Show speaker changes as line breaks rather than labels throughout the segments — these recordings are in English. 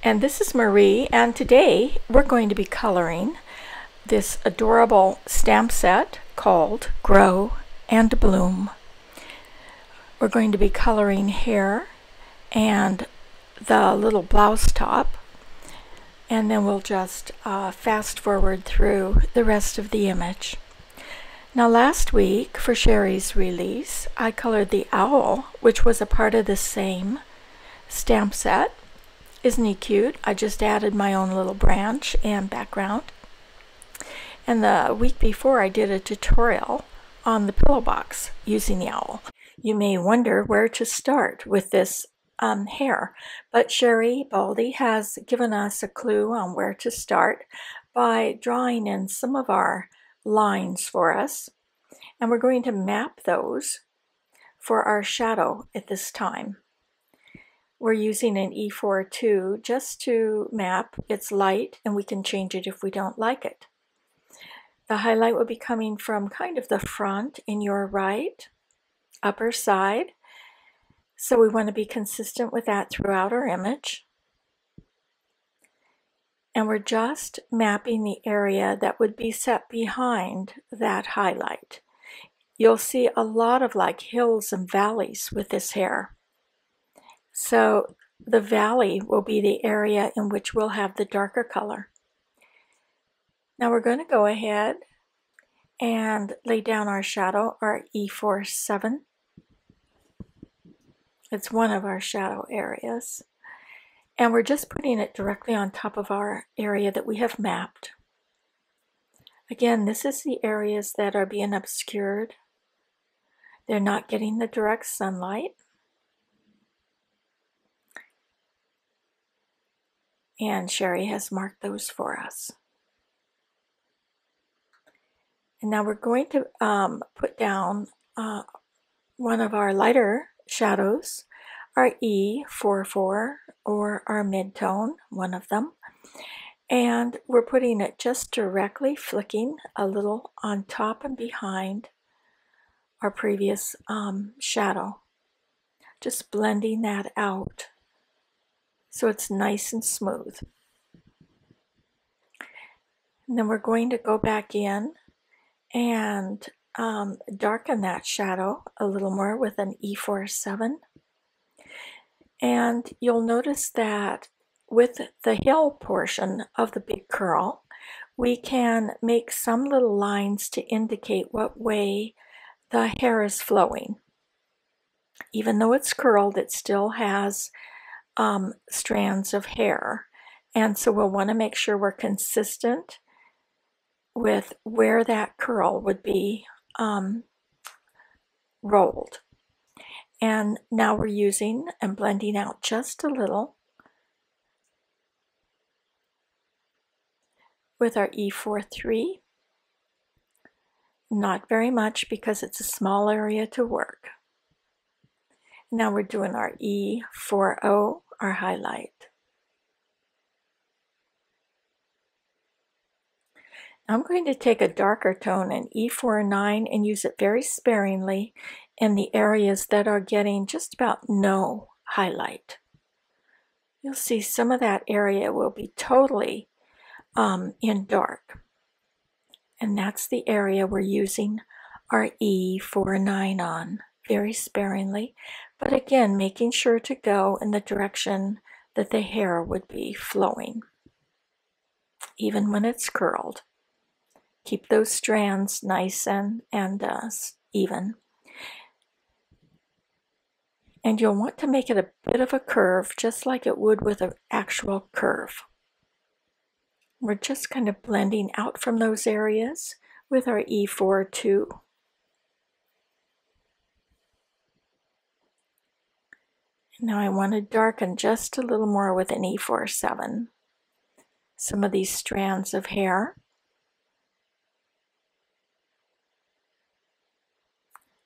And this is Marie, and today we're going to be coloring this adorable stamp set called Grow and Bloom. We're going to be coloring hair and the little blouse top, and then we'll just fast forward through the rest of the image. Now last week for Sherri's release, I colored the owl, which was a part of the same stamp set. Isn't he cute? I just added my own little branch and background. And the week before I did a tutorial on the pillow box using the owl. You may wonder where to start with this hair, but Sherri Baldy has given us a clue on where to start by drawing in some of our lines for us, and we're going to map those for our shadow at this time. We're using an E4-2 just to map. It's light and we can change it if we don't like it. The highlight will be coming from kind of the front in your right upper side, so we want to be consistent with that throughout our image. And we're just mapping the area that would be set behind that highlight. You'll see a lot of like hills and valleys with this hair. So the valley will be the area in which we'll have the darker color. Now we're going to go ahead and lay down our shadow, our E4-7. It's one of our shadow areas. And we're just putting it directly on top of our area that we have mapped. Again, this is the areas that are being obscured. They're not getting the direct sunlight. And Sherri has marked those for us. And now we're going to put down one of our lighter shadows, our E44 or our mid-tone, one of them. And we're putting it just directly, flicking a little on top and behind our previous shadow. Just blending that out so it's nice and smooth. And then we're going to go back in and darken that shadow a little more with an E47. And you'll notice that with the heel portion of the big curl, we can make some little lines to indicate what way the hair is flowing. Even though it's curled, it still has strands of hair. And so we'll want to make sure we're consistent with where that curl would be rolled. And now we're using and blending out just a little with our E4-3. Not very much because it's a small area to work. Now we're doing our E40, our highlight. I'm going to take a darker tone, an E49, and use it very sparingly in the areas that are getting just about no highlight. You'll see some of that area will be totally in dark. And that's the area we're using our E49 on, very sparingly. But again, making sure to go in the direction that the hair would be flowing, even when it's curled. Keep those strands nice and even. And you'll want to make it a bit of a curve, just like it would with an actual curve. We're just kind of blending out from those areas with our E4-2. Now I want to darken just a little more with an E4-7. Some of these strands of hair.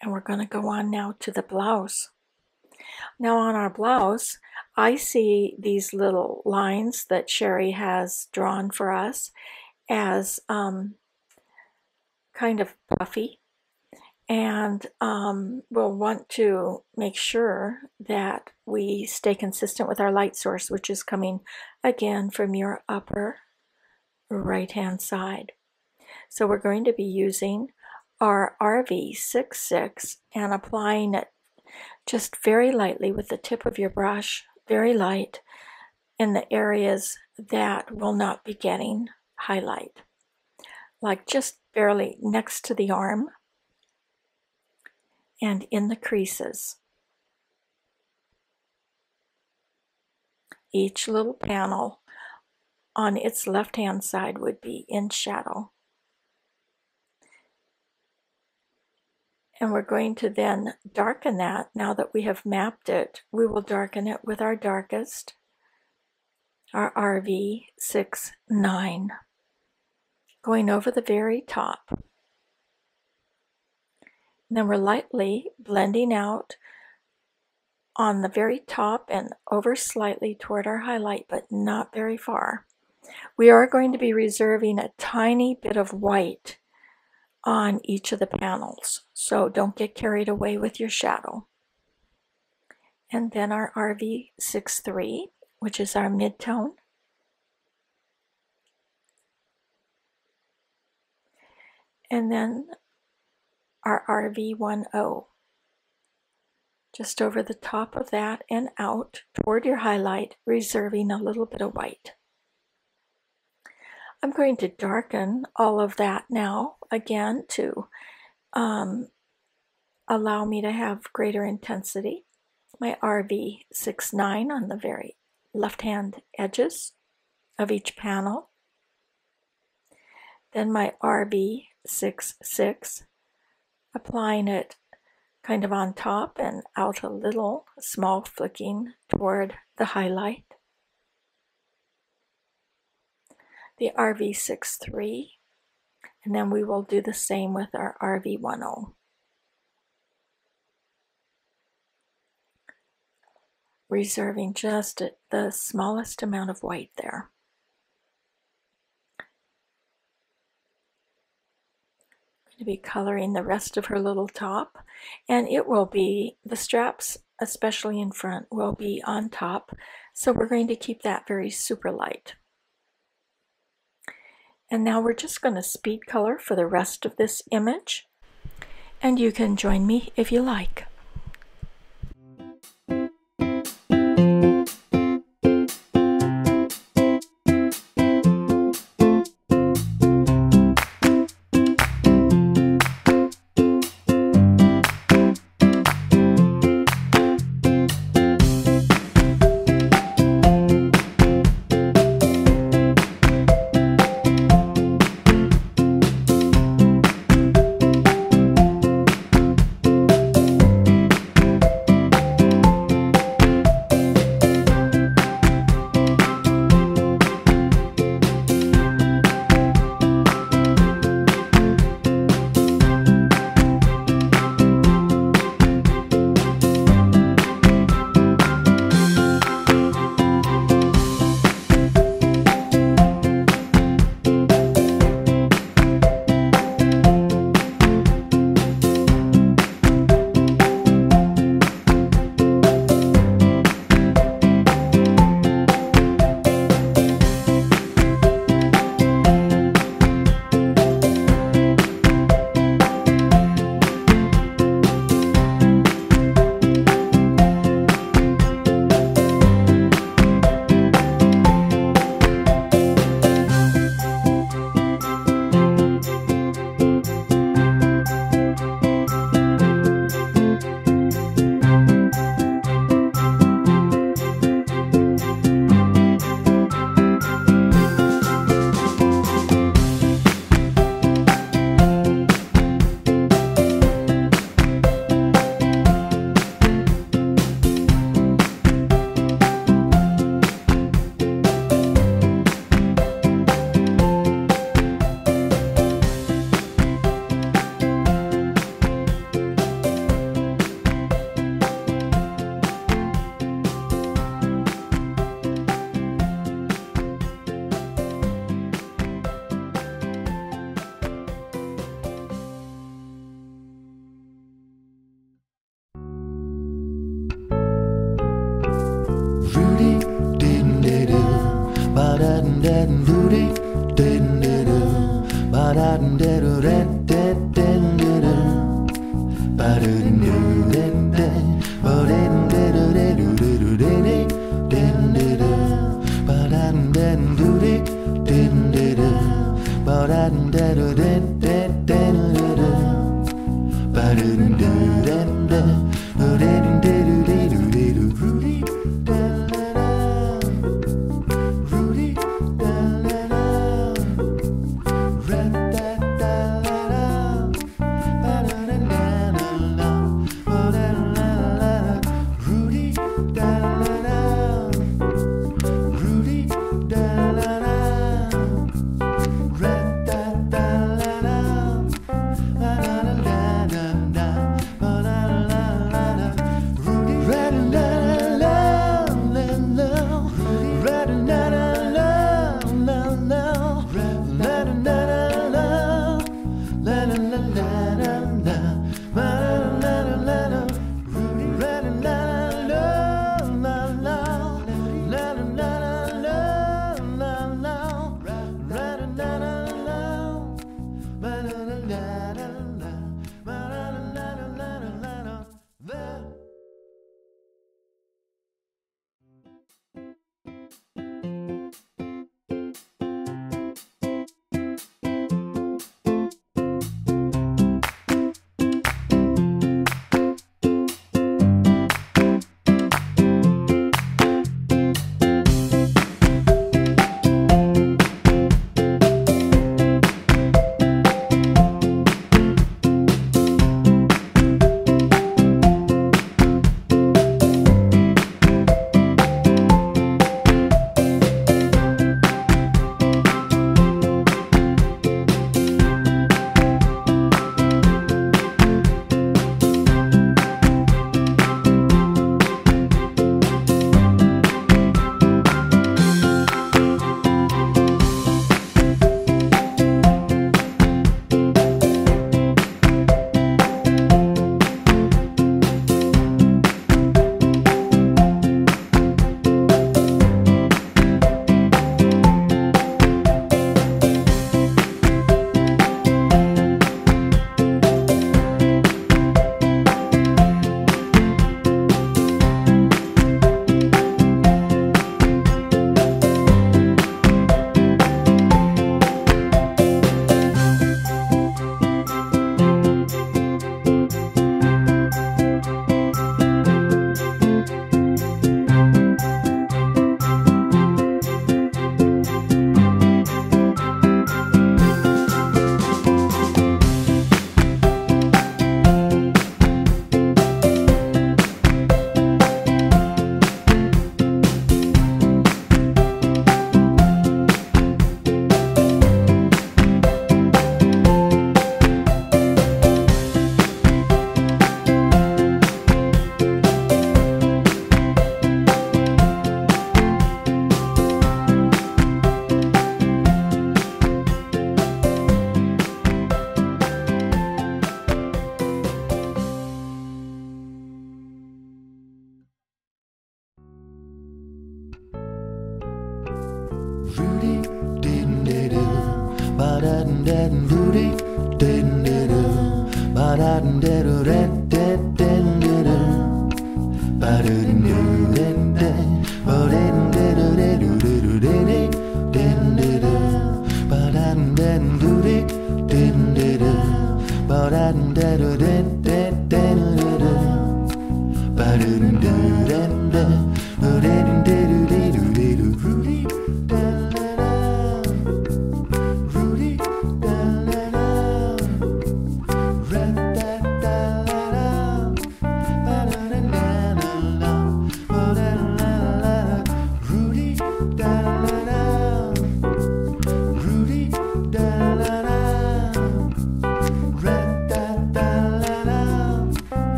And we're going to go on now to the blouse. Now on our blouse, I see these little lines that Sherri has drawn for us as kind of puffy. And we'll want to make sure that we stay consistent with our light source, which is coming again from your upper right hand side. So we're going to be using our RV66 and applying it just very lightly with the tip of your brush, very light, in the areas that will not be getting highlight, like just barely next to the arm and in the creases. Each little panel on its left-hand side would be in shadow. And we're going to then darken that. Now that we have mapped it, we will darken it with our darkest, our RV69, going over the very top. And then we're lightly blending out on the very top and over slightly toward our highlight, but not very far. We are going to be reserving a tiny bit of white on each of the panels, so don't get carried away with your shadow. And then our RV63, which is our mid-tone. And then our RV10, just over the top of that and out toward your highlight, reserving a little bit of white. I'm going to darken all of that now, again, to allow me to have greater intensity. My RV69 on the very left-hand edges of each panel. Then my RV66, applying it kind of on top and out a little, small flicking toward the highlight. The RV63, and then we will do the same with our RV10. Reserving just the smallest amount of white there. I'm going to be coloring the rest of her little top, and it will be, the straps, especially in front, will be on top, so we're going to keep that very super light. And now we're just going to speed color for the rest of this image, and you can join me if you like.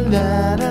na na